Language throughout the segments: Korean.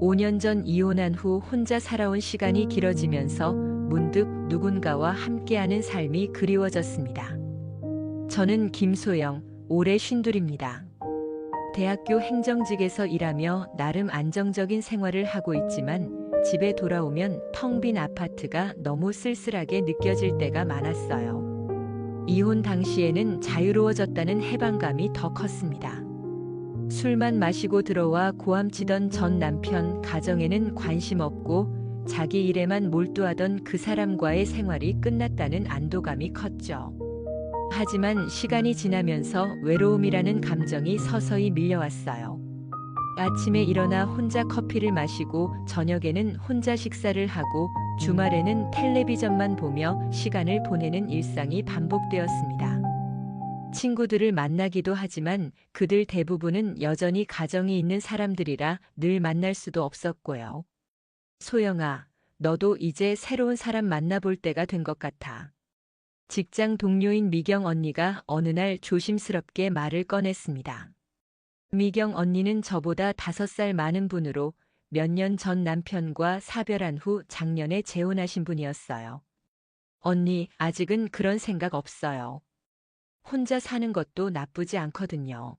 5년 전 이혼한 후 혼자 살아온 시간이 길어지면서 문득 누군가와 함께하는 삶이 그리워졌습니다. 저는 김소영, 올해 52입니다. 대학교 행정직에서 일하며 나름 안정적인 생활을 하고 있지만 집에 돌아오면 텅 빈 아파트가 너무 쓸쓸하게 느껴질 때가 많았어요. 이혼 당시에는 자유로워졌다는 해방감이 더 컸습니다. 술만 마시고 들어와 고함치던 전 남편, 가정에는 관심 없고 자기 일에만 몰두하던 그 사람과의 생활이 끝났다는 안도감이 컸죠. 하지만 시간이 지나면서 외로움이라는 감정이 서서히 밀려왔어요. 아침에 일어나 혼자 커피를 마시고 저녁에는 혼자 식사를 하고 주말에는 텔레비전만 보며 시간을 보내는 일상이 반복되었습니다. 친구들을 만나기도 하지만 그들 대부분은 여전히 가정이 있는 사람들이라 늘 만날 수도 없었고요. 소영아, 너도 이제 새로운 사람 만나볼 때가 된 것 같아. 직장 동료인 미경 언니가 어느 날 조심스럽게 말을 꺼냈습니다. 미경 언니는 저보다 5살 많은 분으로 몇 년 전 남편과 사별한 후 작년에 재혼하신 분이었어요. 언니, 아직은 그런 생각 없어요. 혼자 사는 것도 나쁘지 않거든요.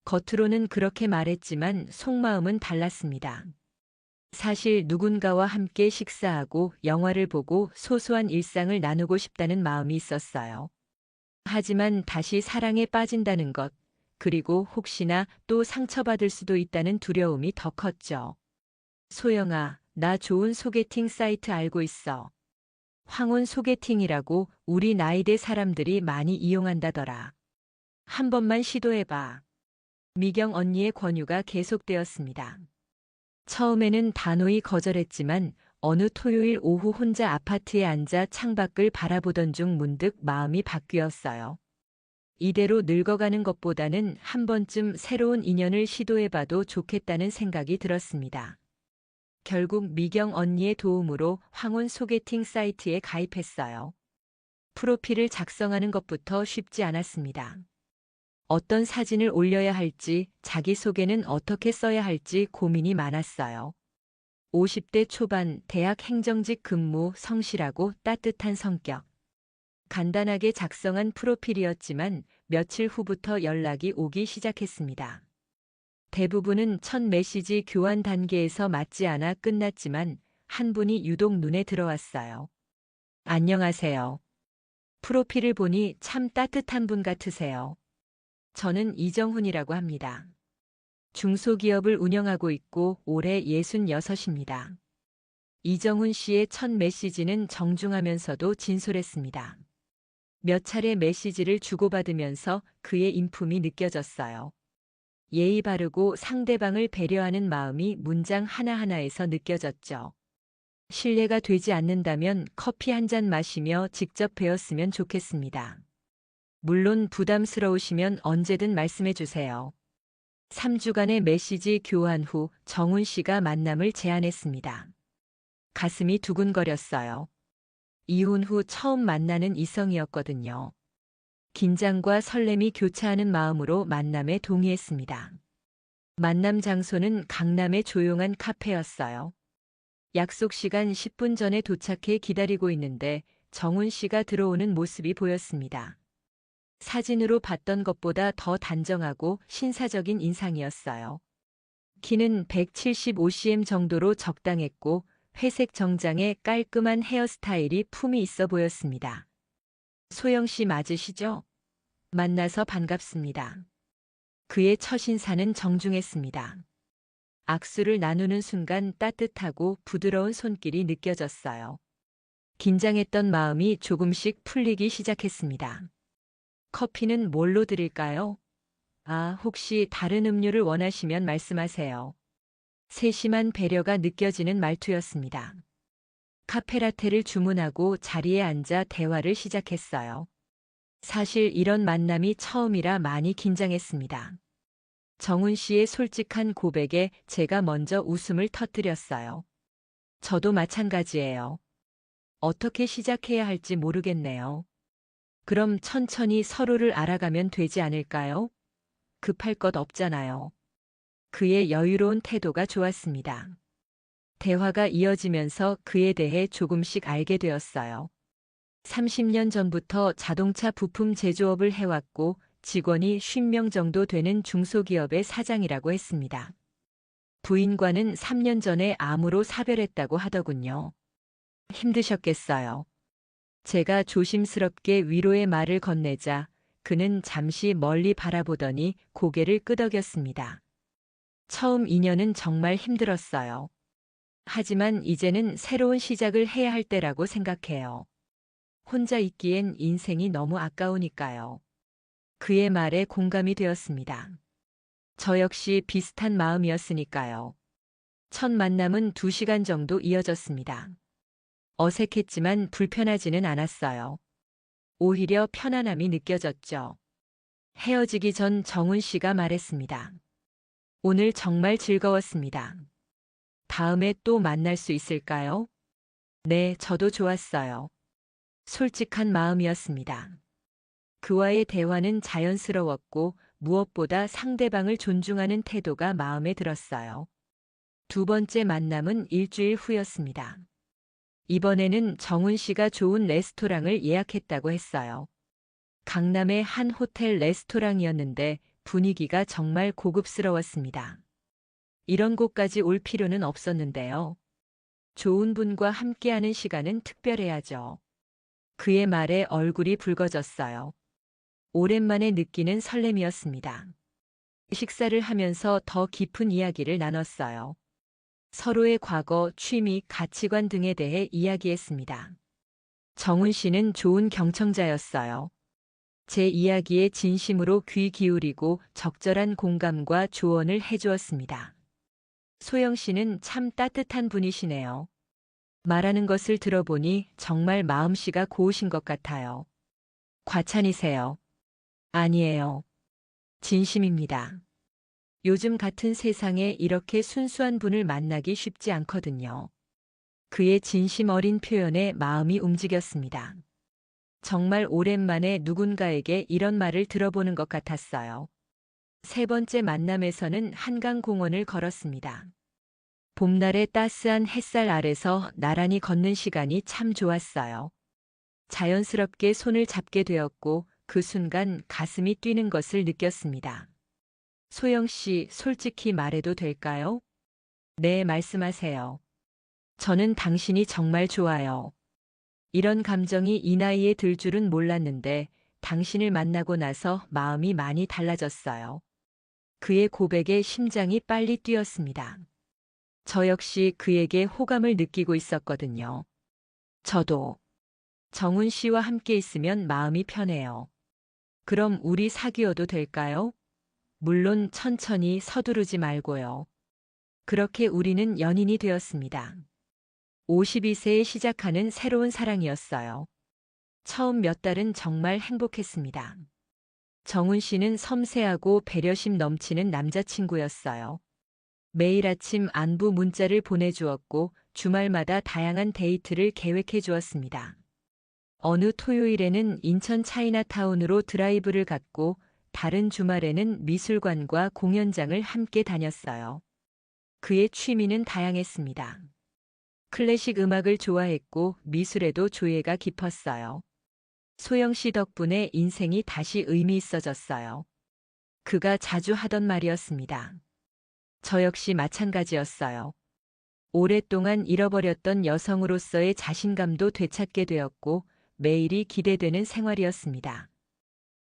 겉으로는 그렇게 말했지만 속마음은 달랐습니다. 사실 누군가와 함께 식사하고 영화를 보고 소소한 일상을 나누고 싶다는 마음이 있었어요. 하지만 다시 사랑에 빠진다는 것, 그리고 혹시나 또 상처받을 수도 있다는 두려움이 더 컸죠. 소영아, 나 좋은 소개팅 사이트 알고 있어. 황혼 소개팅이라고 우리 나이대 사람들이 많이 이용한다더라. 한 번만 시도해봐. 미경 언니의 권유가 계속되었습니다. 처음에는 단호히 거절했지만 어느 토요일 오후 혼자 아파트에 앉아 창밖을 바라보던 중 문득 마음이 바뀌었어요. 이대로 늙어가는 것보다는 한 번쯤 새로운 인연을 시도해봐도 좋겠다는 생각이 들었습니다. 결국 미경 언니의 도움으로 황혼 소개팅 사이트에 가입했어요. 프로필을 작성하는 것부터 쉽지 않았습니다. 어떤 사진을 올려야 할지, 자기소개는 어떻게 써야 할지 고민이 많았어요. 50대 초반 대학 행정직 근무, 성실하고 따뜻한 성격. 간단하게 작성한 프로필이었지만 며칠 후부터 연락이 오기 시작했습니다. 대부분은 첫 메시지 교환 단계에서 맞지 않아 끝났지만 한 분이 유독 눈에 들어왔어요. 안녕하세요. 프로필을 보니 참 따뜻한 분 같으세요. 저는 이정훈이라고 합니다. 중소기업을 운영하고 있고 올해 66입니다. 이정훈 씨의 첫 메시지는 정중하면서도 진솔했습니다. 몇 차례 메시지를 주고받으면서 그의 인품이 느껴졌어요. 예의 바르고 상대방을 배려하는 마음이 문장 하나하나에서 느껴졌죠. 신뢰가 되지 않는다면 커피 한 잔 마시며 직접 뵈었으면 좋겠습니다. 물론 부담스러우시면 언제든 말씀해 주세요. 3주간의 메시지 교환 후 정훈 씨가 만남을 제안했습니다. 가슴이 두근거렸어요. 이혼 후 처음 만나는 이성이었거든요. 긴장과 설렘이 교차하는 마음으로 만남에 동의했습니다. 만남 장소는 강남의 조용한 카페였어요. 약속 시간 10분 전에 도착해 기다리고 있는데 정훈 씨가 들어오는 모습이 보였습니다. 사진으로 봤던 것보다 더 단정하고 신사적인 인상이었어요. 키는 175cm 정도로 적당했고 회색 정장에 깔끔한 헤어스타일이 품이 있어 보였습니다. 소영 씨 맞으시죠? 만나서 반갑습니다. 그의 첫 인사는 정중했습니다. 악수를 나누는 순간 따뜻하고 부드러운 손길이 느껴졌어요. 긴장했던 마음이 조금씩 풀리기 시작했습니다. 커피는 뭘로 드릴까요? 아, 혹시 다른 음료를 원하시면 말씀하세요. 세심한 배려가 느껴지는 말투였습니다. 카페라테를 주문하고 자리에 앉아 대화를 시작했어요. 사실 이런 만남이 처음이라 많이 긴장했습니다. 정훈 씨의 솔직한 고백에 제가 먼저 웃음을 터뜨렸어요. 저도 마찬가지예요. 어떻게 시작해야 할지 모르겠네요. 그럼 천천히 서로를 알아가면 되지 않을까요? 급할 것 없잖아요. 그의 여유로운 태도가 좋았습니다. 대화가 이어지면서 그에 대해 조금씩 알게 되었어요. 30년 전부터 자동차 부품 제조업을 해왔고 직원이 50명 정도 되는 중소기업의 사장이라고 했습니다. 부인과는 3년 전에 암으로 사별했다고 하더군요. 힘드셨겠어요. 제가 조심스럽게 위로의 말을 건네자 그는 잠시 멀리 바라보더니 고개를 끄덕였습니다. 처음 2년은 정말 힘들었어요. 하지만 이제는 새로운 시작을 해야 할 때라고 생각해요. 혼자 있기엔 인생이 너무 아까우니까요. 그의 말에 공감이 되었습니다. 저 역시 비슷한 마음이었으니까요. 첫 만남은 2시간 정도 이어졌습니다. 어색했지만 불편하지는 않았어요. 오히려 편안함이 느껴졌죠. 헤어지기 전 정훈 씨가 말했습니다. 오늘 정말 즐거웠습니다. 다음에 또 만날 수 있을까요? 네, 저도 좋았어요. 솔직한 마음이었습니다. 그와의 대화는 자연스러웠고 무엇보다 상대방을 존중하는 태도가 마음에 들었어요. 두 번째 만남은 일주일 후였습니다. 이번에는 정훈 씨가 좋은 레스토랑을 예약했다고 했어요. 강남의 한 호텔 레스토랑이었는데 분위기가 정말 고급스러웠습니다. 이런 곳까지 올 필요는 없었는데요. 좋은 분과 함께하는 시간은 특별해야죠. 그의 말에 얼굴이 붉어졌어요. 오랜만에 느끼는 설렘이었습니다. 식사를 하면서 더 깊은 이야기를 나눴어요. 서로의 과거, 취미, 가치관 등에 대해 이야기했습니다. 정훈 씨는 좋은 경청자였어요. 제 이야기에 진심으로 귀 기울이고 적절한 공감과 조언을 해주었습니다. 소영 씨는 참 따뜻한 분이시네요. 말하는 것을 들어보니 정말 마음씨가 고우신 것 같아요. 과찬이세요. 아니에요. 진심입니다. 요즘 같은 세상에 이렇게 순수한 분을 만나기 쉽지 않거든요. 그의 진심 어린 표현에 마음이 움직였습니다. 정말 오랜만에 누군가에게 이런 말을 들어보는 것 같았어요. 세 번째 만남에서는 한강공원을 걸었습니다. 봄날의 따스한 햇살 아래서 나란히 걷는 시간이 참 좋았어요. 자연스럽게 손을 잡게 되었고 그 순간 가슴이 뛰는 것을 느꼈습니다. 소영 씨, 솔직히 말해도 될까요? 네, 말씀하세요. 저는 당신이 정말 좋아요. 이런 감정이 이 나이에 들 줄은 몰랐는데 당신을 만나고 나서 마음이 많이 달라졌어요. 그의 고백에 심장이 빨리 뛰었습니다. 저 역시 그에게 호감을 느끼고 있었거든요. 저도 정훈 씨와 함께 있으면 마음이 편해요. 그럼 우리 사귀어도 될까요? 물론 천천히 서두르지 말고요. 그렇게 우리는 연인이 되었습니다. 52세에 시작하는 새로운 사랑이었어요. 처음 몇 달은 정말 행복했습니다. 정훈 씨는 섬세하고 배려심 넘치는 남자친구였어요. 매일 아침 안부 문자를 보내주었고 주말마다 다양한 데이트를 계획해 주었습니다. 어느 토요일에는 인천 차이나타운으로 드라이브를 갔고 다른 주말에는 미술관과 공연장을 함께 다녔어요. 그의 취미는 다양했습니다. 클래식 음악을 좋아했고 미술에도 조예가 깊었어요. 소영 씨 덕분에 인생이 다시 의미 있어졌어요. 그가 자주 하던 말이었습니다. 저 역시 마찬가지였어요. 오랫동안 잃어버렸던 여성으로서의 자신감도 되찾게 되었고 매일이 기대되는 생활이었습니다.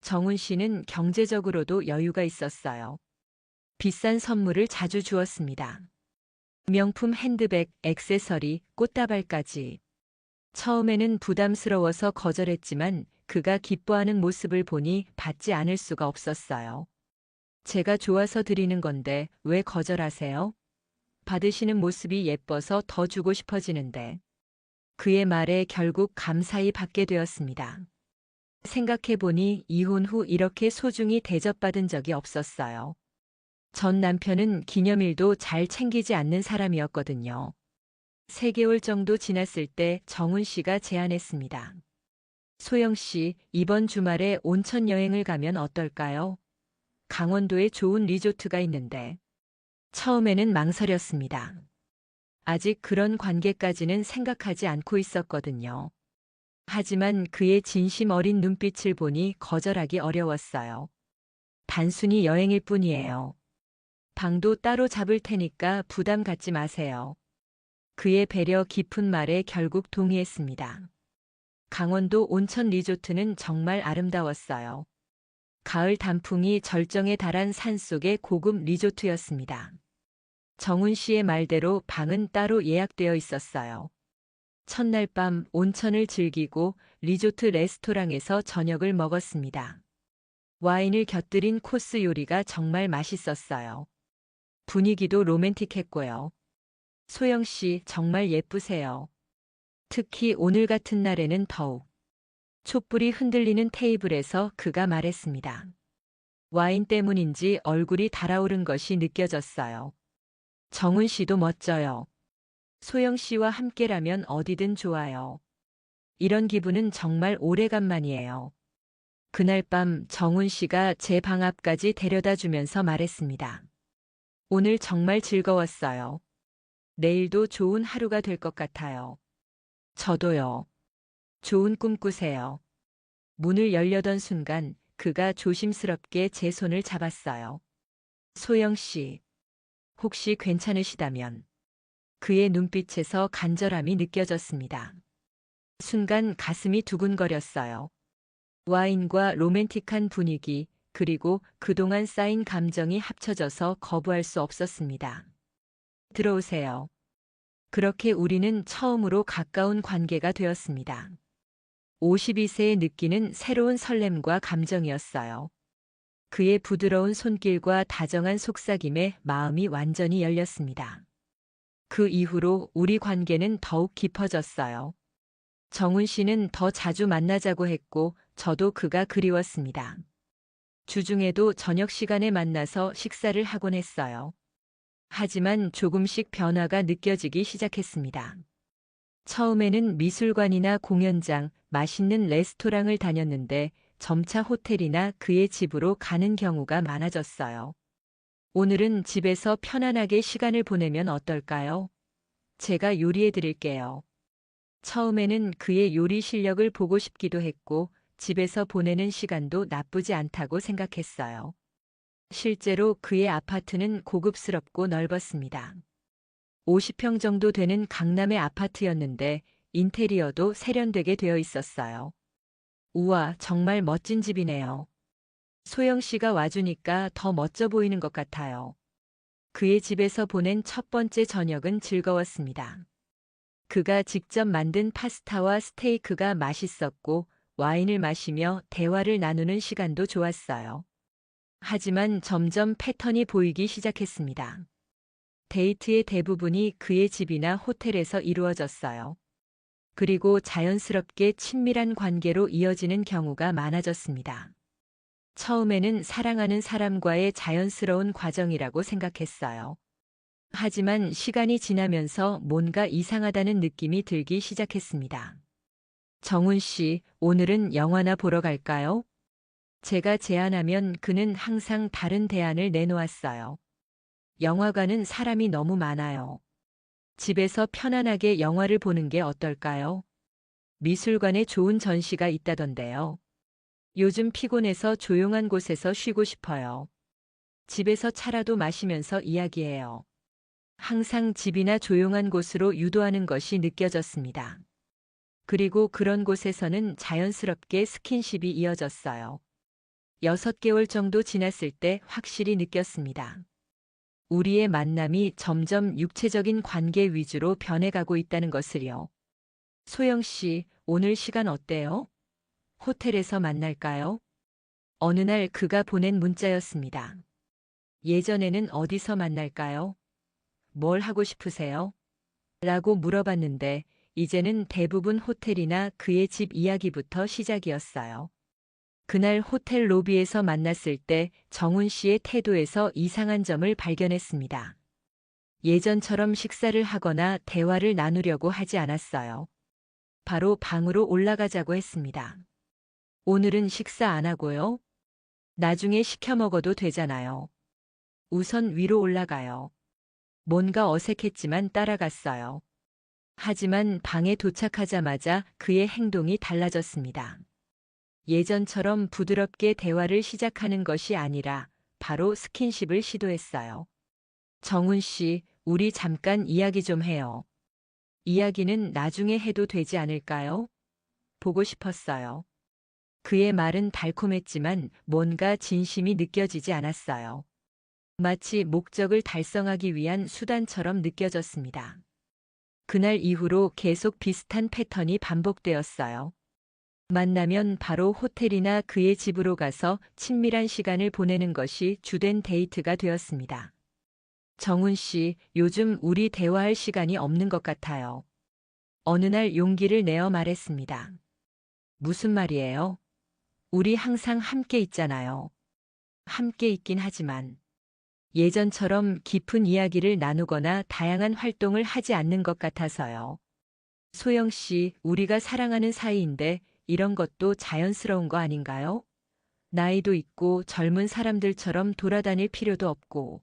정훈 씨는 경제적으로도 여유가 있었어요. 비싼 선물을 자주 주었습니다. 명품 핸드백, 액세서리, 꽃다발까지. 처음에는 부담스러워서 거절했지만 그가 기뻐하는 모습을 보니 받지 않을 수가 없었어요. 제가 좋아서 드리는 건데 왜 거절하세요? 받으시는 모습이 예뻐서 더 주고 싶어지는데. 그의 말에 결국 감사히 받게 되었습니다. 생각해보니 이혼 후 이렇게 소중히 대접받은 적이 없었어요. 전 남편은 기념일도 잘 챙기지 않는 사람이었거든요. 3개월 정도 지났을 때 정훈 씨가 제안했습니다. 소영 씨, 이번 주말에 온천 여행을 가면 어떨까요? 강원도에 좋은 리조트가 있는데. 처음에는 망설였습니다. 아직 그런 관계까지는 생각하지 않고 있었거든요. 하지만 그의 진심 어린 눈빛을 보니 거절하기 어려웠어요. 단순히 여행일 뿐이에요. 방도 따로 잡을 테니까 부담 갖지 마세요. 그의 배려 깊은 말에 결국 동의했습니다. 강원도 온천 리조트는 정말 아름다웠어요. 가을 단풍이 절정에 달한 산속의 고급 리조트였습니다. 정훈 씨의 말대로 방은 따로 예약되어 있었어요. 첫날 밤 온천을 즐기고 리조트 레스토랑에서 저녁을 먹었습니다. 와인을 곁들인 코스 요리가 정말 맛있었어요. 분위기도 로맨틱했고요. 소영 씨 정말 예쁘세요. 특히 오늘 같은 날에는 더욱. 촛불이 흔들리는 테이블에서 그가 말했습니다. 와인 때문인지 얼굴이 달아오른 것이 느껴졌어요. 정훈 씨도 멋져요. 소영 씨와 함께라면 어디든 좋아요. 이런 기분은 정말 오래간만이에요. 그날 밤 정훈 씨가 제 방 앞까지 데려다 주면서 말했습니다. 오늘 정말 즐거웠어요. 내일도 좋은 하루가 될 것 같아요. 저도요. 좋은 꿈 꾸세요. 문을 열려던 순간 그가 조심스럽게 제 손을 잡았어요. 소영 씨, 혹시 괜찮으시다면. 그의 눈빛에서 간절함이 느껴졌습니다. 순간 가슴이 두근거렸어요. 와인과 로맨틱한 분위기, 그리고 그동안 쌓인 감정이 합쳐져서 거부할 수 없었습니다. 들어오세요. 그렇게 우리는 처음으로 가까운 관계가 되었습니다. 52세에 느끼는 새로운 설렘과 감정이었어요. 그의 부드러운 손길과 다정한 속삭임에 마음이 완전히 열렸습니다. 그 이후로 우리 관계는 더욱 깊어졌어요. 정훈 씨는 더 자주 만나자고 했고 저도 그가 그리웠습니다. 주중에도 저녁 시간에 만나서 식사를 하곤 했어요. 하지만 조금씩 변화가 느껴지기 시작했습니다. 처음에는 미술관이나 공연장, 맛있는 레스토랑을 다녔는데 점차 호텔이나 그의 집으로 가는 경우가 많아졌어요. 오늘은 집에서 편안하게 시간을 보내면 어떨까요? 제가 요리해 드릴게요. 처음에는 그의 요리 실력을 보고 싶기도 했고 집에서 보내는 시간도 나쁘지 않다고 생각했어요. 실제로 그의 아파트는 고급스럽고 넓었습니다. 50평 정도 되는 강남의 아파트였는데 인테리어도 세련되게 되어 있었어요. 우와, 정말 멋진 집이네요. 소영 씨가 와주니까 더 멋져 보이는 것 같아요. 그의 집에서 보낸 첫 번째 저녁은 즐거웠습니다. 그가 직접 만든 파스타와 스테이크가 맛있었고 와인을 마시며 대화를 나누는 시간도 좋았어요. 하지만 점점 패턴이 보이기 시작했습니다. 데이트의 대부분이 그의 집이나 호텔에서 이루어졌어요. 그리고 자연스럽게 친밀한 관계로 이어지는 경우가 많아졌습니다. 처음에는 사랑하는 사람과의 자연스러운 과정이라고 생각했어요. 하지만 시간이 지나면서 뭔가 이상하다는 느낌이 들기 시작했습니다. 정훈 씨, 오늘은 영화나 보러 갈까요? 제가 제안하면 그는 항상 다른 대안을 내놓았어요. 영화관은 사람이 너무 많아요. 집에서 편안하게 영화를 보는 게 어떨까요? 미술관에 좋은 전시가 있다던데요. 요즘 피곤해서 조용한 곳에서 쉬고 싶어요. 집에서 차라도 마시면서 이야기해요. 항상 집이나 조용한 곳으로 유도하는 것이 느껴졌습니다. 그리고 그런 곳에서는 자연스럽게 스킨십이 이어졌어요. 6개월 정도 지났을 때 확실히 느꼈습니다. 우리의 만남이 점점 육체적인 관계 위주로 변해가고 있다는 것을요. 소영 씨, 오늘 시간 어때요? 호텔에서 만날까요? 어느 날 그가 보낸 문자였습니다. 예전에는 어디서 만날까요? 뭘 하고 싶으세요? 라고 물어봤는데 이제는 대부분 호텔이나 그의 집 이야기부터 시작이었어요. 그날 호텔 로비에서 만났을 때 정훈 씨의 태도에서 이상한 점을 발견했습니다. 예전처럼 식사를 하거나 대화를 나누려고 하지 않았어요. 바로 방으로 올라가자고 했습니다. 오늘은 식사 안 하고요. 나중에 시켜 먹어도 되잖아요. 우선 위로 올라가요. 뭔가 어색했지만 따라갔어요. 하지만 방에 도착하자마자 그의 행동이 달라졌습니다. 예전처럼 부드럽게 대화를 시작하는 것이 아니라 바로 스킨십을 시도했어요. 정훈 씨, 우리 잠깐 이야기 좀 해요. 이야기는 나중에 해도 되지 않을까요? 보고 싶었어요. 그의 말은 달콤했지만 뭔가 진심이 느껴지지 않았어요. 마치 목적을 달성하기 위한 수단처럼 느껴졌습니다. 그날 이후로 계속 비슷한 패턴이 반복되었어요. 만나면 바로 호텔이나 그의 집으로 가서 친밀한 시간을 보내는 것이 주된 데이트가 되었습니다. 정훈 씨, 요즘 우리 대화할 시간이 없는 것 같아요. 어느 날 용기를 내어 말했습니다. 무슨 말이에요? 우리 항상 함께 있잖아요. 함께 있긴 하지만 예전처럼 깊은 이야기를 나누거나 다양한 활동을 하지 않는 것 같아서요. 소영 씨, 우리가 사랑하는 사이인데 이런 것도 자연스러운 거 아닌가요? 나이도 있고 젊은 사람들처럼 돌아다닐 필요도 없고.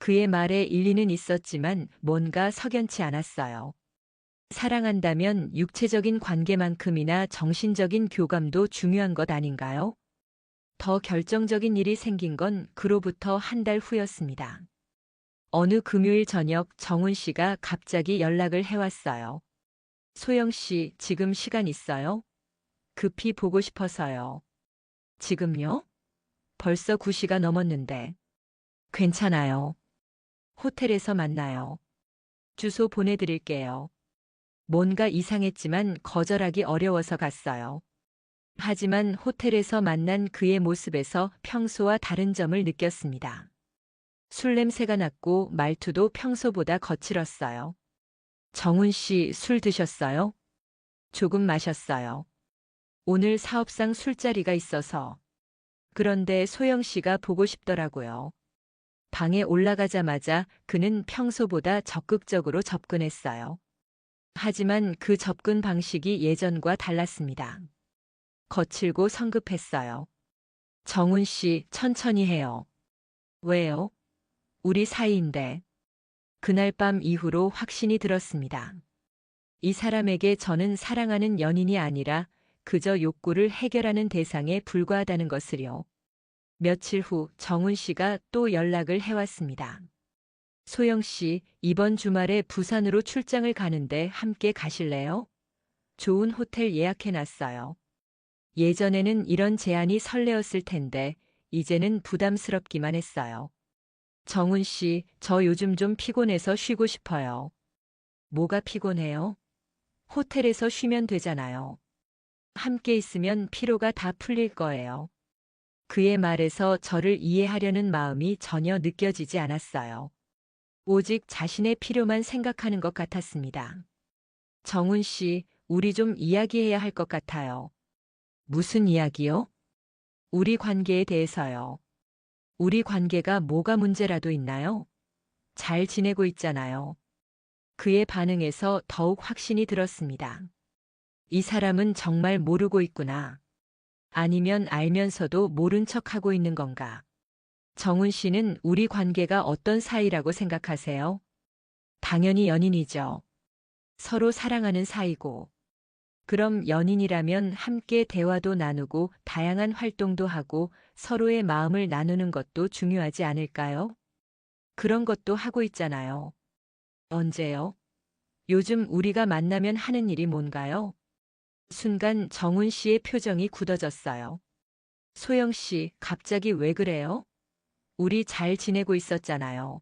그의 말에 일리는 있었지만 뭔가 석연치 않았어요. 사랑한다면 육체적인 관계만큼이나 정신적인 교감도 중요한 것 아닌가요? 더 결정적인 일이 생긴 건 그로부터 한 달 후였습니다. 어느 금요일 저녁 정훈 씨가 갑자기 연락을 해왔어요. 소영 씨, 지금 시간 있어요? 급히 보고 싶어서요. 지금요? 벌써 9시가 넘었는데. 괜찮아요. 호텔에서 만나요. 주소 보내드릴게요. 뭔가 이상했지만 거절하기 어려워서 갔어요. 하지만 호텔에서 만난 그의 모습에서 평소와 다른 점을 느꼈습니다. 술 냄새가 났고 말투도 평소보다 거칠었어요. 정훈 씨, 술 드셨어요? 조금 마셨어요. 오늘 사업상 술자리가 있어서. 그런데 소영 씨가 보고 싶더라고요. 방에 올라가자마자 그는 평소보다 적극적으로 접근했어요. 하지만 그 접근 방식이 예전과 달랐습니다. 거칠고 성급했어요. 정훈 씨, 천천히 해요. 왜요? 우리 사이인데. 그날 밤 이후로 확신이 들었습니다. 이 사람에게 저는 사랑하는 연인이 아니라 그저 욕구를 해결하는 대상에 불과하다는 것을요. 며칠 후 정훈 씨가 또 연락을 해왔습니다. 소영 씨, 이번 주말에 부산으로 출장을 가는데 함께 가실래요? 좋은 호텔 예약해놨어요. 예전에는 이런 제안이 설레었을 텐데 이제는 부담스럽기만 했어요. 정훈 씨, 저 요즘 좀 피곤해서 쉬고 싶어요. 뭐가 피곤해요? 호텔에서 쉬면 되잖아요. 함께 있으면 피로가 다 풀릴 거예요. 그의 말에서 저를 이해하려는 마음이 전혀 느껴지지 않았어요. 오직 자신의 필요만 생각하는 것 같았습니다. 정훈 씨, 우리 좀 이야기해야 할 것 같아요. 무슨 이야기요? 우리 관계에 대해서요. 우리 관계가 뭐가 문제라도 있나요? 잘 지내고 있잖아요. 그의 반응에서 더욱 확신이 들었습니다. 이 사람은 정말 모르고 있구나. 아니면 알면서도 모른 척하고 있는 건가? 정훈 씨는 우리 관계가 어떤 사이라고 생각하세요? 당연히 연인이죠. 서로 사랑하는 사이고. 그럼 연인이라면 함께 대화도 나누고 다양한 활동도 하고 서로의 마음을 나누는 것도 중요하지 않을까요? 그런 것도 하고 있잖아요. 언제요? 요즘 우리가 만나면 하는 일이 뭔가요? 순간 정훈 씨의 표정이 굳어졌어요. 소영 씨, 갑자기 왜 그래요? 우리 잘 지내고 있었잖아요.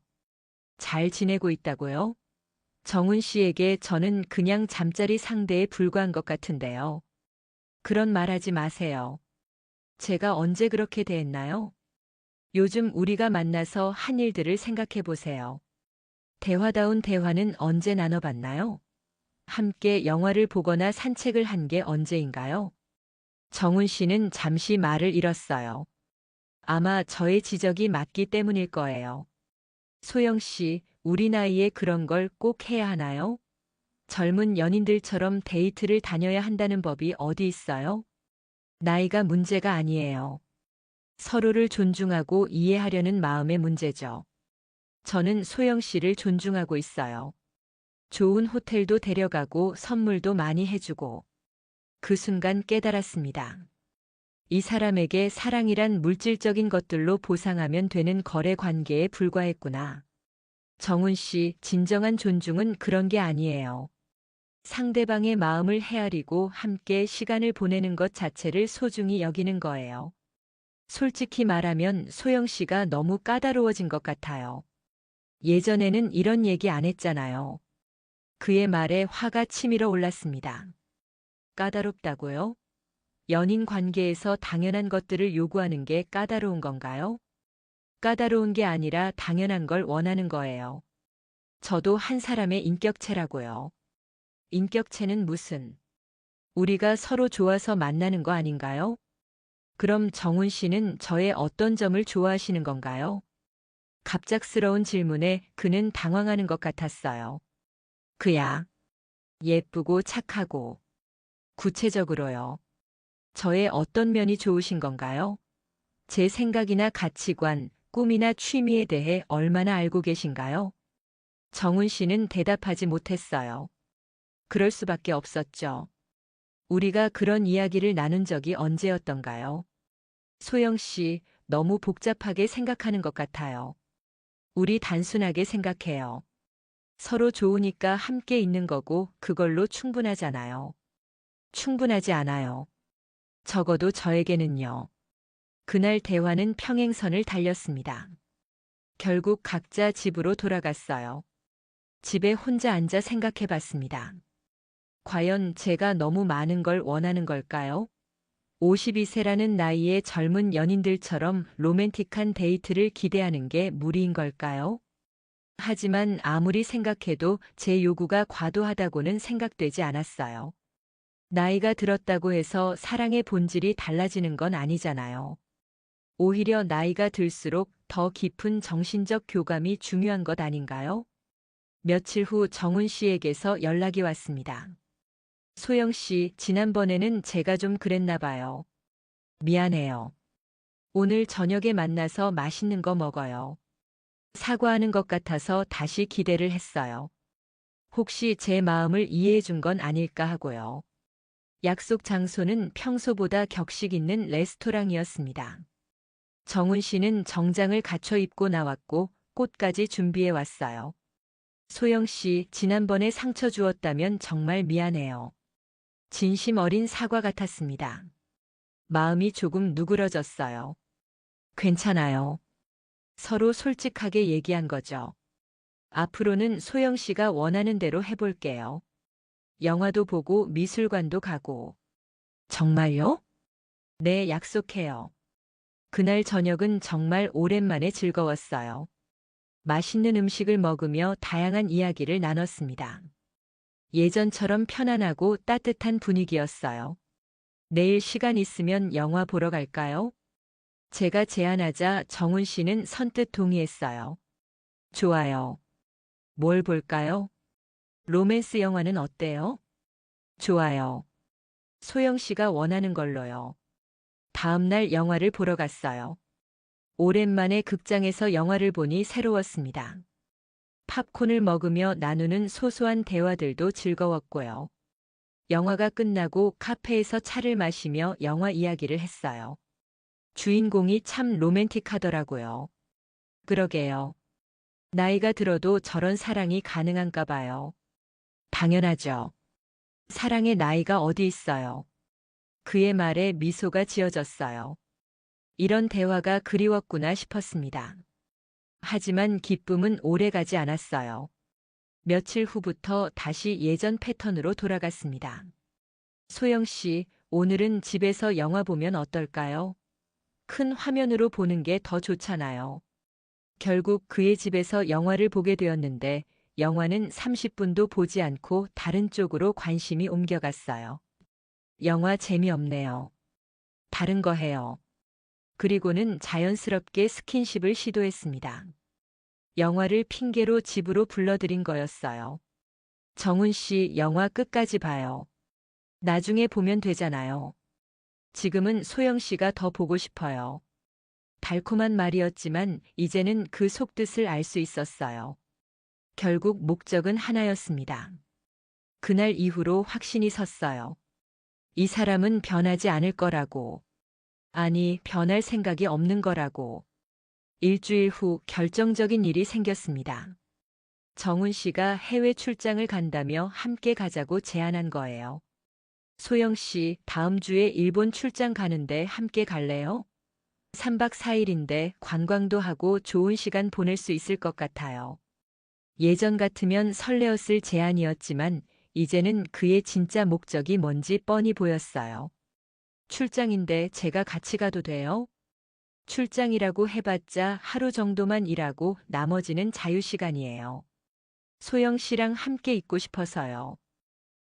잘 지내고 있다고요? 정훈 씨에게 저는 그냥 잠자리 상대에 불과한 것 같은데요. 그런 말 하지 마세요. 제가 언제 그렇게 대했나요? 요즘 우리가 만나서 한 일들을 생각해 보세요. 대화다운 대화는 언제 나눠봤나요? 함께 영화를 보거나 산책을 한 게 언제인가요? 정훈 씨는 잠시 말을 잃었어요. 아마 저의 지적이 맞기 때문일 거예요. 소영 씨, 우리 나이에 그런 걸 꼭 해야 하나요? 젊은 연인들처럼 데이트를 다녀야 한다는 법이 어디 있어요? 나이가 문제가 아니에요. 서로를 존중하고 이해하려는 마음의 문제죠. 저는 소영 씨를 존중하고 있어요. 좋은 호텔도 데려가고 선물도 많이 해주고. 그 순간 깨달았습니다. 이 사람에게 사랑이란 물질적인 것들로 보상하면 되는 거래 관계에 불과했구나. 정훈 씨, 진정한 존중은 그런 게 아니에요. 상대방의 마음을 헤아리고 함께 시간을 보내는 것 자체를 소중히 여기는 거예요. 솔직히 말하면 소영 씨가 너무 까다로워진 것 같아요. 예전에는 이런 얘기 안 했잖아요. 그의 말에 화가 치밀어 올랐습니다. 까다롭다고요? 연인 관계에서 당연한 것들을 요구하는 게 까다로운 건가요? 까다로운 게 아니라 당연한 걸 원하는 거예요. 저도 한 사람의 인격체라고요. 인격체는 무슨? 우리가 서로 좋아서 만나는 거 아닌가요? 그럼 정훈 씨는 저의 어떤 점을 좋아하시는 건가요? 갑작스러운 질문에 그는 당황하는 것 같았어요. 그야. 예쁘고 착하고. 구체적으로요. 저의 어떤 면이 좋으신 건가요? 제 생각이나 가치관, 꿈이나 취미에 대해 얼마나 알고 계신가요? 정훈 씨는 대답하지 못했어요. 그럴 수밖에 없었죠. 우리가 그런 이야기를 나눈 적이 언제였던가요? 소영 씨, 너무 복잡하게 생각하는 것 같아요. 우리 단순하게 생각해요. 서로 좋으니까 함께 있는 거고 그걸로 충분하잖아요. 충분하지 않아요. 적어도 저에게는요. 그날 대화는 평행선을 달렸습니다. 결국 각자 집으로 돌아갔어요. 집에 혼자 앉아 생각해 봤습니다. 과연 제가 너무 많은 걸 원하는 걸까요? 52세라는 나이에 젊은 연인들처럼 로맨틱한 데이트를 기대하는 게 무리인 걸까요? 하지만 아무리 생각해도 제 요구가 과도하다고는 생각되지 않았어요. 나이가 들었다고 해서 사랑의 본질이 달라지는 건 아니잖아요. 오히려 나이가 들수록 더 깊은 정신적 교감이 중요한 것 아닌가요? 며칠 후 정훈 씨에게서 연락이 왔습니다. 소영 씨, 지난번에는 제가 좀 그랬나 봐요. 미안해요. 오늘 저녁에 만나서 맛있는 거 먹어요. 사과하는 것 같아서 다시 기대를 했어요. 혹시 제 마음을 이해해 준 건 아닐까 하고요. 약속 장소는 평소보다 격식 있는 레스토랑이었습니다. 정훈 씨는 정장을 갖춰 입고 나왔고 꽃까지 준비해 왔어요. 소영 씨, 지난번에 상처 주었다면 정말 미안해요. 진심 어린 사과 같았습니다. 마음이 조금 누그러졌어요. 괜찮아요. 서로 솔직하게 얘기한 거죠. 앞으로는 소영 씨가 원하는 대로 해볼게요. 영화도 보고 미술관도 가고. 정말요? 네, 약속해요. 그날 저녁은 정말 오랜만에 즐거웠어요. 맛있는 음식을 먹으며 다양한 이야기를 나눴습니다. 예전처럼 편안하고 따뜻한 분위기였어요. 내일 시간 있으면 영화 보러 갈까요? 제가 제안하자 정훈 씨는 선뜻 동의했어요. 좋아요. 뭘 볼까요? 로맨스 영화는 어때요? 좋아요. 소영 씨가 원하는 걸로요. 다음 날 영화를 보러 갔어요. 오랜만에 극장에서 영화를 보니 새로웠습니다. 팝콘을 먹으며 나누는 소소한 대화들도 즐거웠고요. 영화가 끝나고 카페에서 차를 마시며 영화 이야기를 했어요. 주인공이 참 로맨틱하더라고요. 그러게요. 나이가 들어도 저런 사랑이 가능한가 봐요. 당연하죠. 사랑의 나이가 어디 있어요. 그의 말에 미소가 지어졌어요. 이런 대화가 그리웠구나 싶었습니다. 하지만 기쁨은 오래가지 않았어요. 며칠 후부터 다시 예전 패턴으로 돌아갔습니다. 소영 씨, 오늘은 집에서 영화 보면 어떨까요? 큰 화면으로 보는 게 더 좋잖아요. 결국 그의 집에서 영화를 보게 되었는데 영화는 30분도 보지 않고 다른 쪽으로 관심이 옮겨갔어요. 영화 재미없네요. 다른 거 해요. 그리고는 자연스럽게 스킨십을 시도했습니다. 영화를 핑계로 집으로 불러들인 거였어요. 정훈 씨, 영화 끝까지 봐요. 나중에 보면 되잖아요. 지금은 소영 씨가 더 보고 싶어요. 달콤한 말이었지만 이제는 그 속뜻을 알 수 있었어요. 결국 목적은 하나였습니다. 그날 이후로 확신이 섰어요. 이 사람은 변하지 않을 거라고. 아니, 변할 생각이 없는 거라고. 일주일 후 결정적인 일이 생겼습니다. 정훈 씨가 해외 출장을 간다며 함께 가자고 제안한 거예요. 소영 씨, 다음 주에 일본 출장 가는데 함께 갈래요? 3박 4일인데 관광도 하고 좋은 시간 보낼 수 있을 것 같아요. 예전 같으면 설레었을 제안이었지만 이제는 그의 진짜 목적이 뭔지 뻔히 보였어요. 출장인데 제가 같이 가도 돼요? 출장이라고 해봤자 하루 정도만 일하고 나머지는 자유시간이에요. 소영 씨랑 함께 있고 싶어서요.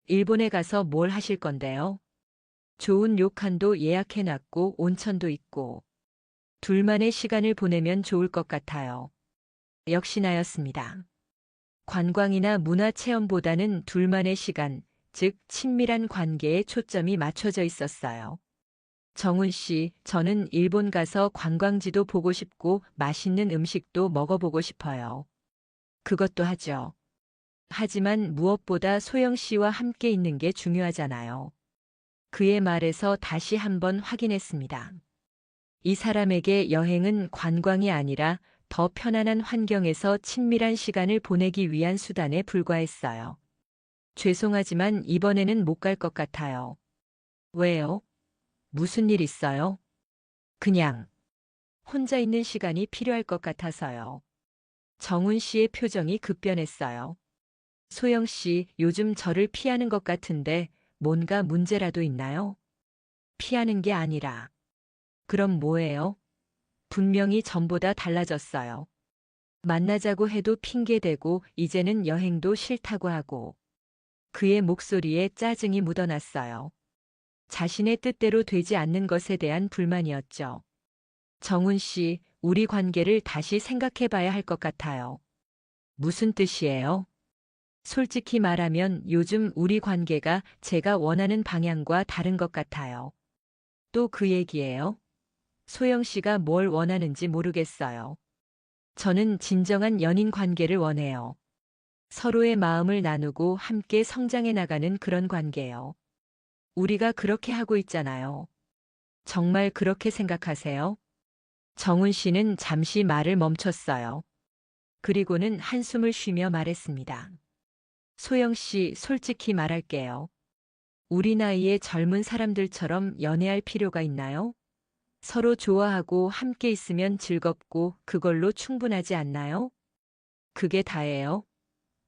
일본에 가서 뭘 하실 건데요? 좋은 료칸도 예약해놨고 온천도 있고 둘만의 시간을 보내면 좋을 것 같아요. 역시나였습니다. 관광이나 문화체험보다는 둘만의 시간, 즉 친밀한 관계에 초점이 맞춰져 있었어요. 정훈 씨, 저는 일본 가서 관광지도 보고 싶고 맛있는 음식도 먹어보고 싶어요. 그것도 하죠. 하지만 무엇보다 소영 씨와 함께 있는 게 중요하잖아요. 그의 말에서 다시 한번 확인했습니다. 이 사람에게 여행은 관광이 아니라 더 편안한 환경에서 친밀한 시간을 보내기 위한 수단에 불과했어요. 죄송하지만 이번에는 못 갈 것 같아요. 왜요? 무슨 일 있어요? 그냥 혼자 있는 시간이 필요할 것 같아서요. 정훈 씨의 표정이 급변했어요. 소영 씨, 요즘 저를 피하는 것 같은데 뭔가 문제라도 있나요? 피하는 게 아니라. 그럼 뭐예요? 분명히 전보다 달라졌어요. 만나자고 해도 핑계대고 이제는 여행도 싫다고 하고. 그의 목소리에 짜증이 묻어났어요. 자신의 뜻대로 되지 않는 것에 대한 불만이었죠. 정훈 씨, 우리 관계를 다시 생각해 봐야 할 것 같아요. 무슨 뜻이에요? 솔직히 말하면 요즘 우리 관계가 제가 원하는 방향과 다른 것 같아요. 또 그 얘기예요? 소영 씨가 뭘 원하는지 모르겠어요. 저는 진정한 연인 관계를 원해요. 서로의 마음을 나누고 함께 성장해 나가는 그런 관계요. 우리가 그렇게 하고 있잖아요. 정말 그렇게 생각하세요? 정훈 씨는 잠시 말을 멈췄어요. 그리고는 한숨을 쉬며 말했습니다. 소영 씨, 솔직히 말할게요. 우리 나이의 젊은 사람들처럼 연애할 필요가 있나요? 서로 좋아하고 함께 있으면 즐겁고 그걸로 충분하지 않나요? 그게 다예요?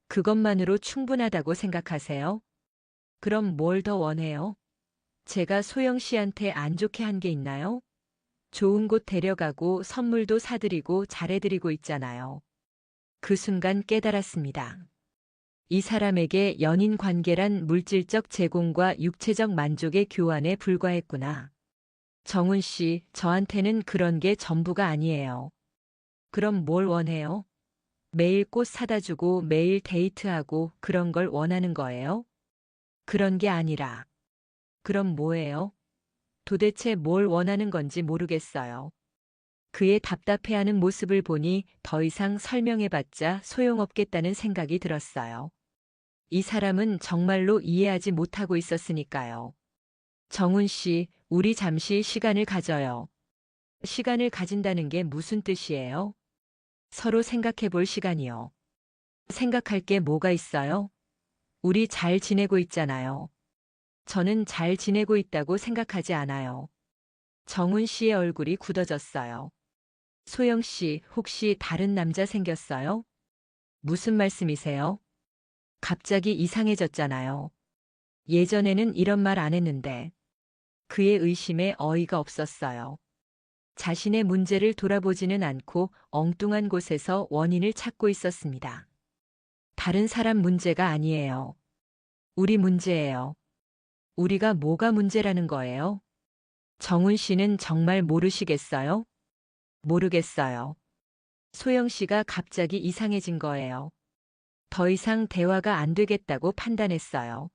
그것만으로 충분하다고 생각하세요? 그럼 뭘 더 원해요? 제가 소영 씨한테 안 좋게 한 게 있나요? 좋은 곳 데려가고 선물도 사드리고 잘해드리고 있잖아요. 그 순간 깨달았습니다. 이 사람에게 연인 관계란 물질적 제공과 육체적 만족의 교환에 불과했구나. 정훈 씨, 저한테는 그런 게 전부가 아니에요. 그럼 뭘 원해요? 매일 꽃 사다 주고 매일 데이트하고 그런 걸 원하는 거예요? 그런 게 아니라. 그럼 뭐예요? 도대체 뭘 원하는 건지 모르겠어요. 그의 답답해하는 모습을 보니 더 이상 설명해봤자 소용없겠다는 생각이 들었어요. 이 사람은 정말로 이해하지 못하고 있었으니까요. 정훈 씨, 우리 잠시 시간을 가져요. 시간을 가진다는 게 무슨 뜻이에요? 서로 생각해 볼 시간이요. 생각할 게 뭐가 있어요? 우리 잘 지내고 있잖아요. 저는 잘 지내고 있다고 생각하지 않아요. 정훈 씨의 얼굴이 굳어졌어요. 소영 씨, 혹시 다른 남자 생겼어요? 무슨 말씀이세요? 갑자기 이상해졌잖아요. 예전에는 이런 말 안 했는데. 그의 의심에 어이가 없었어요. 자신의 문제를 돌아보지는 않고 엉뚱한 곳에서 원인을 찾고 있었습니다. 다른 사람 문제가 아니에요. 우리 문제예요. 우리가 뭐가 문제라는 거예요? 정훈 씨는 정말 모르시겠어요? 모르겠어요. 소영 씨가 갑자기 이상해진 거예요. 더 이상 대화가 안 되겠다고 판단했어요.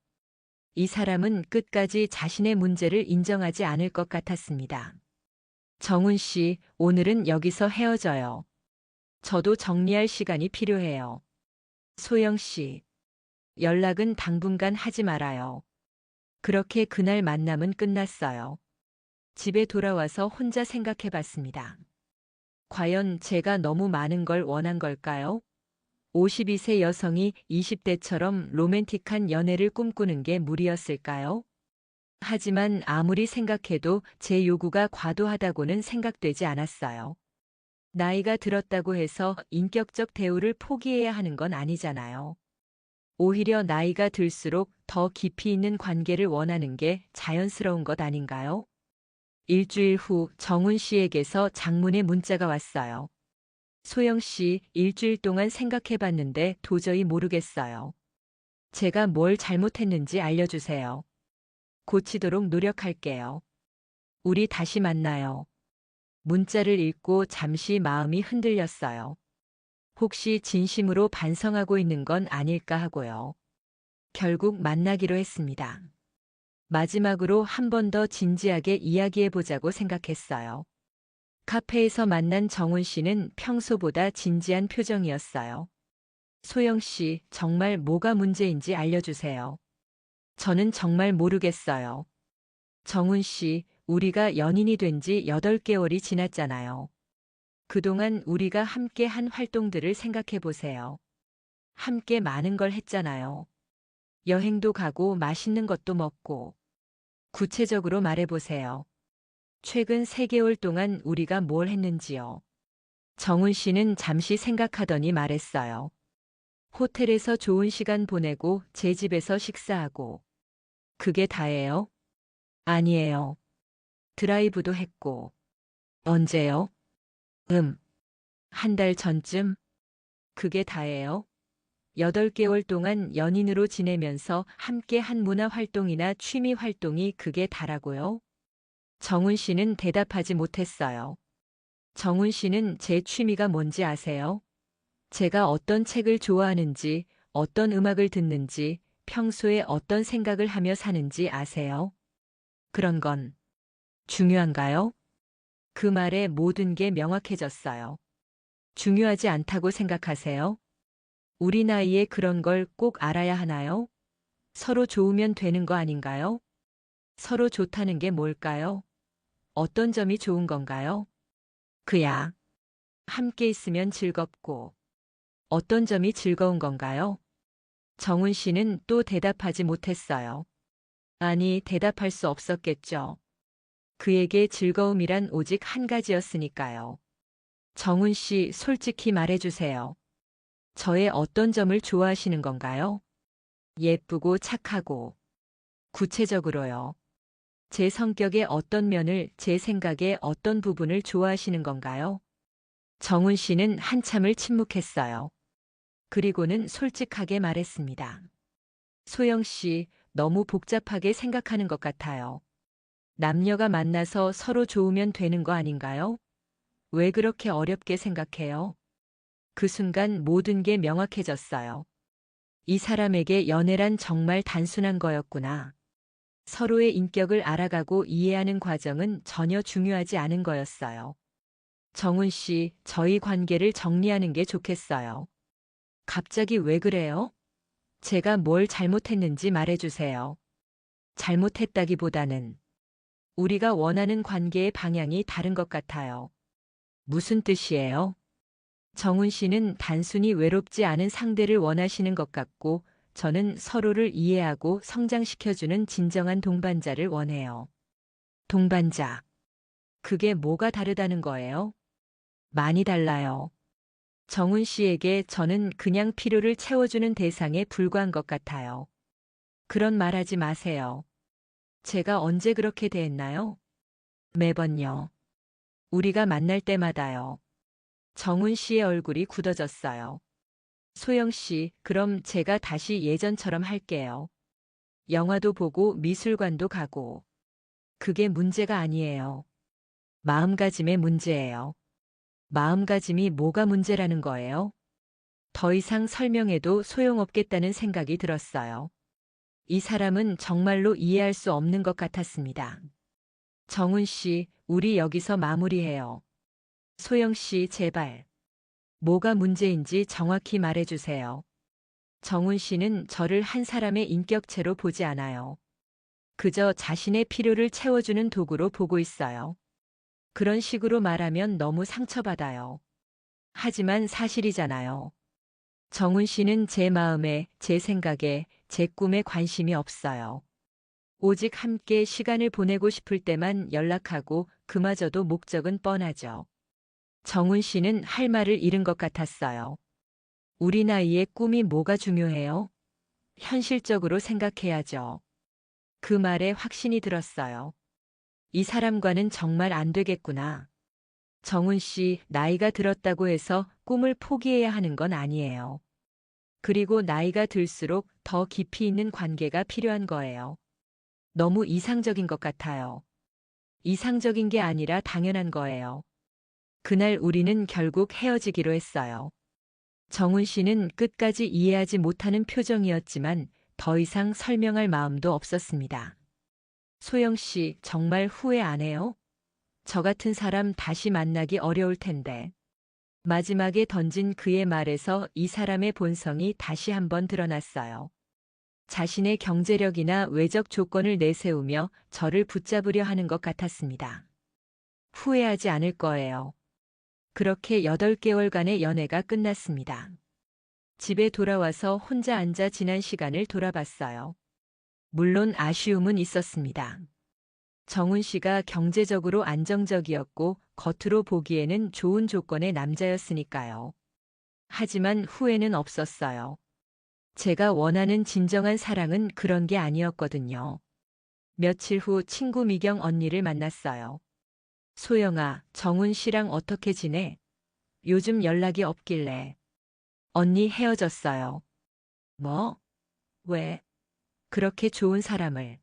이 사람은 끝까지 자신의 문제를 인정하지 않을 것 같았습니다. 정훈 씨, 오늘은 여기서 헤어져요. 저도 정리할 시간이 필요해요. 소영 씨, 연락은 당분간 하지 말아요. 그렇게 그날 만남은 끝났어요. 집에 돌아와서 혼자 생각해 봤습니다. 과연 제가 너무 많은 걸 원한 걸까요? 52세 여성이 20대처럼 로맨틱한 연애를 꿈꾸는 게 무리였을까요? 하지만 아무리 생각해도 제 요구가 과도하다고는 생각되지 않았어요. 나이가 들었다고 해서 인격적 대우를 포기해야 하는 건 아니잖아요. 오히려 나이가 들수록 더 깊이 있는 관계를 원하는 게 자연스러운 것 아닌가요? 일주일 후 정훈 씨에게서 장문의 문자가 왔어요. 소영 씨, 일주일 동안 생각해 봤는데 도저히 모르겠어요. 제가 뭘 잘못했는지 알려주세요. 고치도록 노력할게요. 우리 다시 만나요. 문자를 읽고 잠시 마음이 흔들렸어요. 혹시 진심으로 반성하고 있는 건 아닐까 하고요. 결국 만나기로 했습니다. 마지막으로 한 번 더 진지하게 이야기해 보자고 생각했어요. 카페에서 만난 정훈 씨는 평소보다 진지한 표정이었어요. 소영 씨, 정말 뭐가 문제인지 알려주세요. 저는 정말 모르겠어요. 정훈 씨, 우리가 연인이 된 지 8개월이 지났잖아요. 그동안 우리가 함께 한 활동들을 생각해 보세요. 함께 많은 걸 했잖아요. 여행도 가고 맛있는 것도 먹고. 구체적으로 말해 보세요. 최근 3개월 동안 우리가 뭘 했는지요. 정훈 씨는 잠시 생각하더니 말했어요. 호텔에서 좋은 시간 보내고 제 집에서 식사하고. 그게 다예요? 아니에요. 드라이브도 했고. 언제요? 한 달 전쯤? 그게 다예요? 8개월 동안 연인으로 지내면서 함께 한 문화 활동이나 취미 활동이 그게 다라고요? 정훈 씨는 대답하지 못했어요. 정훈 씨는 제 취미가 뭔지 아세요? 제가 어떤 책을 좋아하는지, 어떤 음악을 듣는지, 평소에 어떤 생각을 하며 사는지 아세요? 그런 건 중요한가요? 그 말에 모든 게 명확해졌어요. 중요하지 않다고 생각하세요? 우리 나이에 그런 걸 꼭 알아야 하나요? 서로 좋으면 되는 거 아닌가요? 서로 좋다는 게 뭘까요? 어떤 점이 좋은 건가요? 그야. 함께 있으면 즐겁고. 어떤 점이 즐거운 건가요? 정훈 씨는 또 대답하지 못했어요. 아니, 대답할 수 없었겠죠. 그에게 즐거움이란 오직 한 가지였으니까요. 정훈 씨, 솔직히 말해주세요. 저의 어떤 점을 좋아하시는 건가요? 예쁘고 착하고. 구체적으로요. 제 성격의 어떤 면을, 제 생각의 어떤 부분을 좋아하시는 건가요? 정훈 씨는 한참을 침묵했어요. 그리고는 솔직하게 말했습니다. 소영 씨, 너무 복잡하게 생각하는 것 같아요. 남녀가 만나서 서로 좋으면 되는 거 아닌가요? 왜 그렇게 어렵게 생각해요? 그 순간 모든 게 명확해졌어요. 이 사람에게 연애란 정말 단순한 거였구나. 서로의 인격을 알아가고 이해하는 과정은 전혀 중요하지 않은 거였어요. 정훈 씨, 저희 관계를 정리하는 게 좋겠어요. 갑자기 왜 그래요? 제가 뭘 잘못했는지 말해주세요. 잘못했다기보다는 우리가 원하는 관계의 방향이 다른 것 같아요. 무슨 뜻이에요? 정훈 씨는 단순히 외롭지 않은 상대를 원하시는 것 같고, 저는 서로를 이해하고 성장시켜주는 진정한 동반자를 원해요. 동반자. 그게 뭐가 다르다는 거예요? 많이 달라요. 정훈 씨에게 저는 그냥 필요를 채워주는 대상에 불과한 것 같아요. 그런 말 하지 마세요. 제가 언제 그렇게 대했나요? 매번요. 우리가 만날 때마다요. 정훈 씨의 얼굴이 굳어졌어요. 소영 씨, 그럼 제가 다시 예전처럼 할게요. 영화도 보고 미술관도 가고. 그게 문제가 아니에요. 마음가짐의 문제예요. 마음가짐이 뭐가 문제라는 거예요? 더 이상 설명해도 소용없겠다는 생각이 들었어요. 이 사람은 정말로 이해할 수 없는 것 같았습니다. 정훈 씨, 우리 여기서 마무리해요. 소영 씨, 제발. 뭐가 문제인지 정확히 말해주세요. 정훈 씨는 저를 한 사람의 인격체로 보지 않아요. 그저 자신의 필요를 채워주는 도구로 보고 있어요. 그런 식으로 말하면 너무 상처받아요. 하지만 사실이잖아요. 정훈 씨는 제 마음에, 제 생각에, 제 꿈에 관심이 없어요. 오직 함께 시간을 보내고 싶을 때만 연락하고 그마저도 목적은 뻔하죠. 정훈 씨는 할 말을 잃은 것 같았어요. 우리 나이에 꿈이 뭐가 중요해요? 현실적으로 생각해야죠. 그 말에 확신이 들었어요. 이 사람과는 정말 안 되겠구나. 정훈 씨, 나이가 들었다고 해서 꿈을 포기해야 하는 건 아니에요. 그리고 나이가 들수록 더 깊이 있는 관계가 필요한 거예요. 너무 이상적인 것 같아요. 이상적인 게 아니라 당연한 거예요. 그날 우리는 결국 헤어지기로 했어요. 정훈 씨는 끝까지 이해하지 못하는 표정이었지만 더 이상 설명할 마음도 없었습니다. 소영 씨, 정말 후회 안 해요? 저 같은 사람 다시 만나기 어려울 텐데. 마지막에 던진 그의 말에서 이 사람의 본성이 다시 한번 드러났어요. 자신의 경제력이나 외적 조건을 내세우며 저를 붙잡으려 하는 것 같았습니다. 후회하지 않을 거예요. 그렇게 8개월간의 연애가 끝났습니다. 집에 돌아와서 혼자 앉아 지난 시간을 돌아봤어요. 물론 아쉬움은 있었습니다. 정훈 씨가 경제적으로 안정적이었고 겉으로 보기에는 좋은 조건의 남자였으니까요. 하지만 후회는 없었어요. 제가 원하는 진정한 사랑은 그런 게 아니었거든요. 며칠 후 친구 미경 언니를 만났어요. 소영아, 정훈 씨랑 어떻게 지내? 요즘 연락이 없길래. 언니 헤어졌어요. 뭐? 왜? 그렇게 좋은 사람을.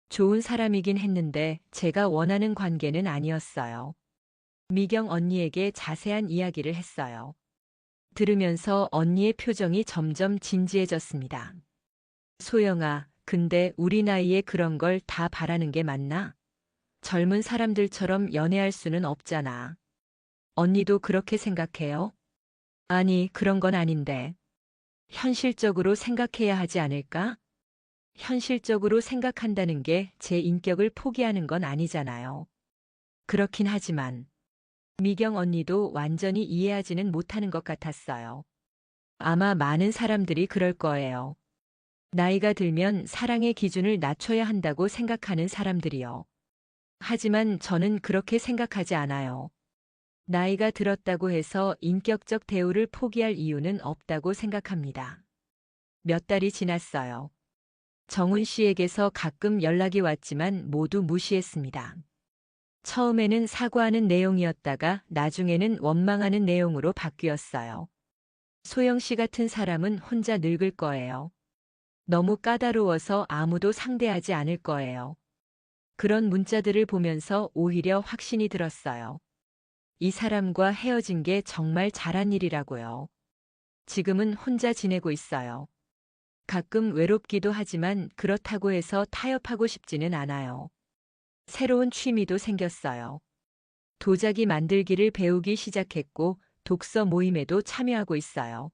좋은 사람이긴 했는데 제가 원하는 관계는 아니었어요. 미경 언니에게 자세한 이야기를 했어요. 들으면서 언니의 표정이 점점 진지해졌습니다. 소영아, 근데 우리 나이에 그런 걸 다 바라는 게 맞나? 젊은 사람들처럼 연애할 수는 없잖아. 언니도 그렇게 생각해요? 아니, 그런 건 아닌데. 현실적으로 생각해야 하지 않을까? 현실적으로 생각한다는 게 제 인격을 포기하는 건 아니잖아요. 그렇긴 하지만 미경 언니도 완전히 이해하지는 못하는 것 같았어요. 아마 많은 사람들이 그럴 거예요. 나이가 들면 사랑의 기준을 낮춰야 한다고 생각하는 사람들이요. 하지만 저는 그렇게 생각하지 않아요. 나이가 들었다고 해서 인격적 대우를 포기할 이유는 없다고 생각합니다. 몇 달이 지났어요. 정훈 씨에게서 가끔 연락이 왔지만 모두 무시했습니다. 처음에는 사과하는 내용이었다가 나중에는 원망하는 내용으로 바뀌었어요. 소영 씨 같은 사람은 혼자 늙을 거예요. 너무 까다로워서 아무도 상대하지 않을 거예요. 그런 문자들을 보면서 오히려 확신이 들었어요. 이 사람과 헤어진 게 정말 잘한 일이라고요. 지금은 혼자 지내고 있어요. 가끔 외롭기도 하지만 그렇다고 해서 타협하고 싶지는 않아요. 새로운 취미도 생겼어요. 도자기 만들기를 배우기 시작했고 독서 모임에도 참여하고 있어요.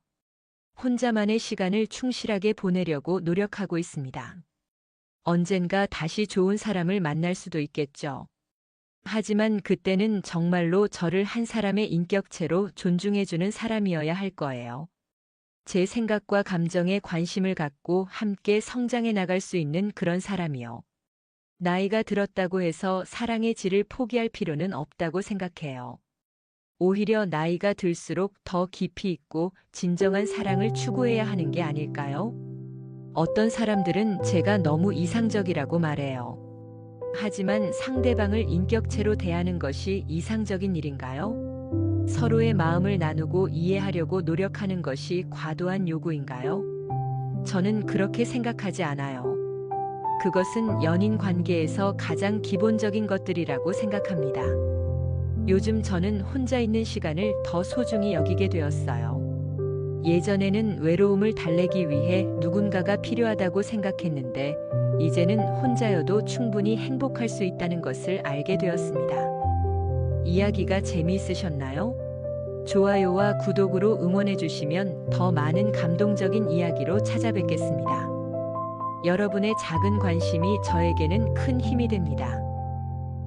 혼자만의 시간을 충실하게 보내려고 노력하고 있습니다. 언젠가 다시 좋은 사람을 만날 수도 있겠죠. 하지만 그때는 정말로 저를 한 사람의 인격체로 존중해주는 사람이어야 할 거예요. 제 생각과 감정에 관심을 갖고 함께 성장해 나갈 수 있는 그런 사람이요. 나이가 들었다고 해서 사랑의 질을 포기할 필요는 없다고 생각해요. 오히려 나이가 들수록 더 깊이 있고 진정한 사랑을 추구해야 하는 게 아닐까요? 어떤 사람들은 제가 너무 이상적이라고 말해요. 하지만 상대방을 인격체로 대하는 것이 이상적인 일인가요? 서로의 마음을 나누고 이해하려고 노력하는 것이 과도한 요구인가요? 저는 그렇게 생각하지 않아요. 그것은 연인 관계에서 가장 기본적인 것들이라고 생각합니다. 요즘 저는 혼자 있는 시간을 더 소중히 여기게 되었어요. 예전에는 외로움을 달래기 위해 누군가가 필요하다고 생각했는데 이제는 혼자여도 충분히 행복할 수 있다는 것을 알게 되었습니다. 이야기가 재미있으셨나요? 좋아요와 구독으로 응원해 주시면 더 많은 감동적인 이야기로 찾아뵙겠습니다. 여러분의 작은 관심이 저에게는 큰 힘이 됩니다.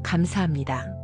감사합니다.